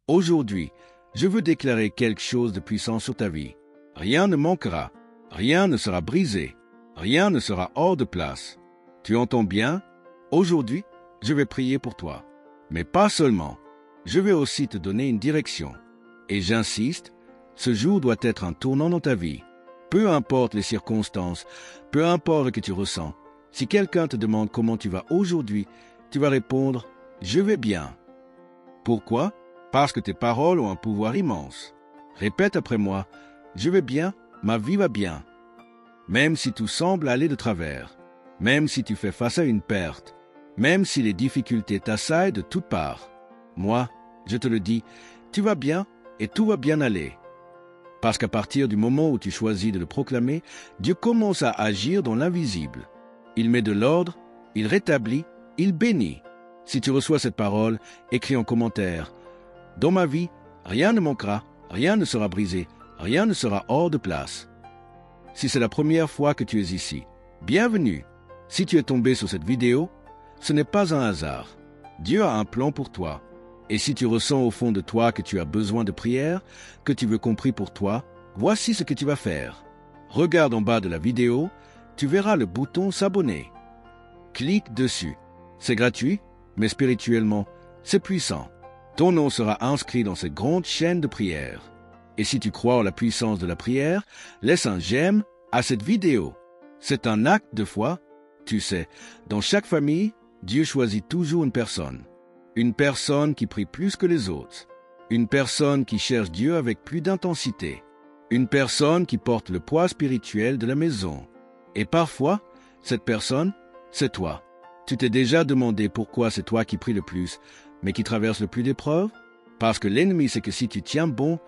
Aujourd'hui, je veux déclarer quelque chose de puissant sur ta vie. Rien ne manquera, rien ne sera brisé, rien ne sera hors de place. Tu entends bien? Aujourd'hui, je vais prier pour toi. Mais pas seulement. Je vais aussi te donner une direction. Et j'insiste, ce jour doit être un tournant dans ta vie. Peu importe les circonstances, peu importe ce que tu ressens, si quelqu'un te demande comment tu vas aujourd'hui, tu vas répondre « Je vais bien ». Pourquoi? Parce que tes paroles ont un pouvoir immense. Répète après moi « Je vais bien, ma vie va bien ». Même si tout semble aller de travers, même si tu fais face à une perte, même si les difficultés t'assaillent de toutes parts, moi, je te le dis, tu vas bien et tout va bien aller. Parce qu'à partir du moment où tu choisis de le proclamer, Dieu commence à agir dans l'invisible. Il met de l'ordre, il rétablit, il bénit. Si tu reçois cette parole, écris en commentaire. Dans ma vie, rien ne manquera, rien ne sera brisé, rien ne sera hors de place. Si c'est la première fois que tu es ici, bienvenue. Si tu es tombé sur cette vidéo, ce n'est pas un hasard. Dieu a un plan pour toi. Et si tu ressens au fond de toi que tu as besoin de prière, que tu veux qu'on prie pour toi, voici ce que tu vas faire. Regarde en bas de la vidéo, tu verras le bouton s'abonner. Clique dessus. C'est gratuit, mais spirituellement, c'est puissant. Ton nom sera inscrit dans cette grande chaîne de prière. Et si tu crois en la puissance de la prière, laisse un j'aime à cette vidéo. C'est un acte de foi. Tu sais, dans chaque famille, Dieu choisit toujours une personne. Une personne qui prie plus que les autres. Une personne qui cherche Dieu avec plus d'intensité. Une personne qui porte le poids spirituel de la maison. Et parfois, cette personne, c'est toi. Tu t'es déjà demandé pourquoi c'est toi qui pries le plus, mais qui traverse le plus d'épreuves? Parce que l'ennemi sait que si tu tiens bon,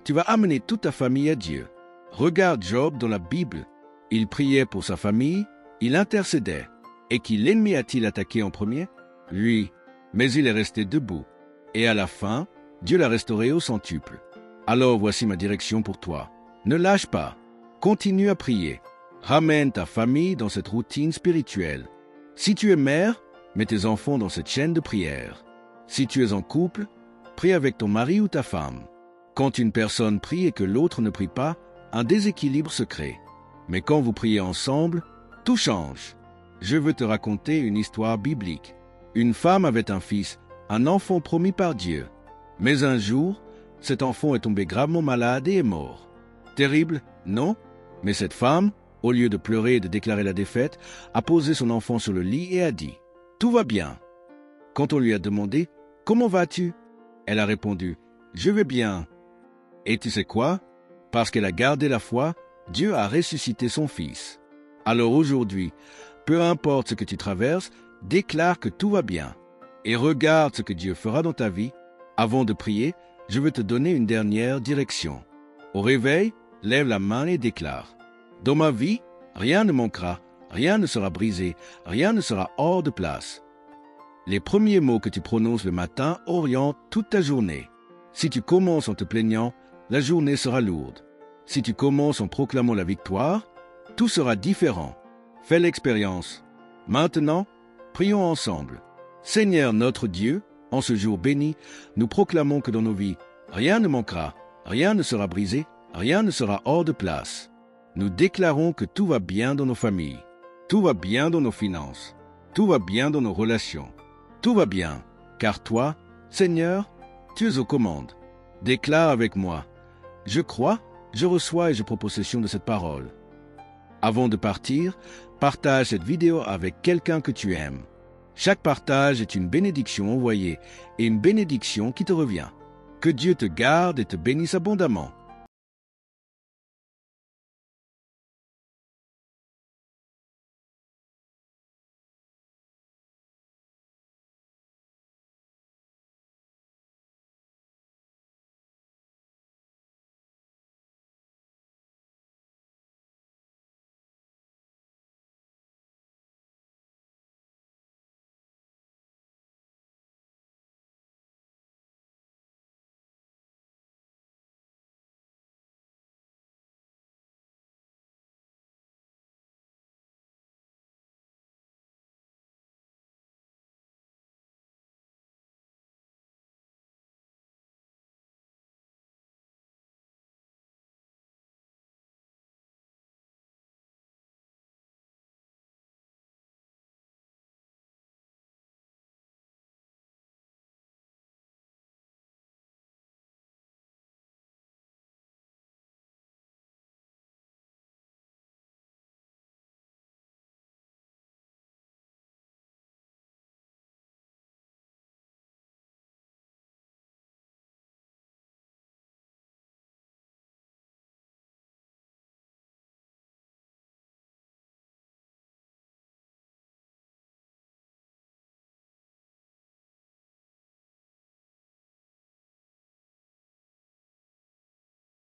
tu vas amener toute ta famille à Dieu. Regarde Job dans la Bible. Il priait pour sa famille, il intercédait. Et qui l'ennemi a-t-il attaqué en premier? Lui. Mais il est resté debout. Et à la fin, Dieu l'a restauré au centuple. Alors voici ma direction pour toi. Ne lâche pas. Continue à prier. Ramène ta famille dans cette routine spirituelle. Si tu es mère, mets tes enfants dans cette chaîne de prière. Si tu es en couple, prie avec ton mari ou ta femme. Quand une personne prie et que l'autre ne prie pas, un déséquilibre se crée. Mais quand vous priez ensemble, tout change. Je veux te raconter une histoire biblique. Une femme avait un fils, un enfant promis par Dieu. Mais un jour, cet enfant est tombé gravement malade et est mort. Terrible, non? Mais cette femme, au lieu de pleurer et de déclarer la défaite, a posé son enfant sur le lit et a dit « Tout va bien ». Quand on lui a demandé « Comment vas-tu » elle a répondu « Je vais bien ». Et tu sais quoi? Parce qu'elle a gardé la foi, Dieu a ressuscité son fils. Alors aujourd'hui, peu importe ce que tu traverses, déclare que tout va bien. Et regarde ce que Dieu fera dans ta vie. Avant de prier, je veux te donner une dernière direction. Au réveil, lève la main et déclare. Dans ma vie, rien ne manquera, rien ne sera brisé, rien ne sera hors de place. Les premiers mots que tu prononces le matin orientent toute ta journée. Si tu commences en te plaignant, la journée sera lourde. Si tu commences en proclamant la victoire, tout sera différent. Fais l'expérience. Maintenant, prions ensemble. Seigneur notre Dieu, en ce jour béni, nous proclamons que dans nos vies, rien ne manquera, rien ne sera brisé, rien ne sera hors de place. Nous déclarons que tout va bien dans nos familles, tout va bien dans nos finances, tout va bien dans nos relations. Tout va bien, car toi, Seigneur, tu es aux commandes. Déclare avec moi. Je crois, je reçois et je prends possession de cette parole. Avant de partir, partage cette vidéo avec quelqu'un que tu aimes. Chaque partage est une bénédiction envoyée et une bénédiction qui te revient. Que Dieu te garde et te bénisse abondamment.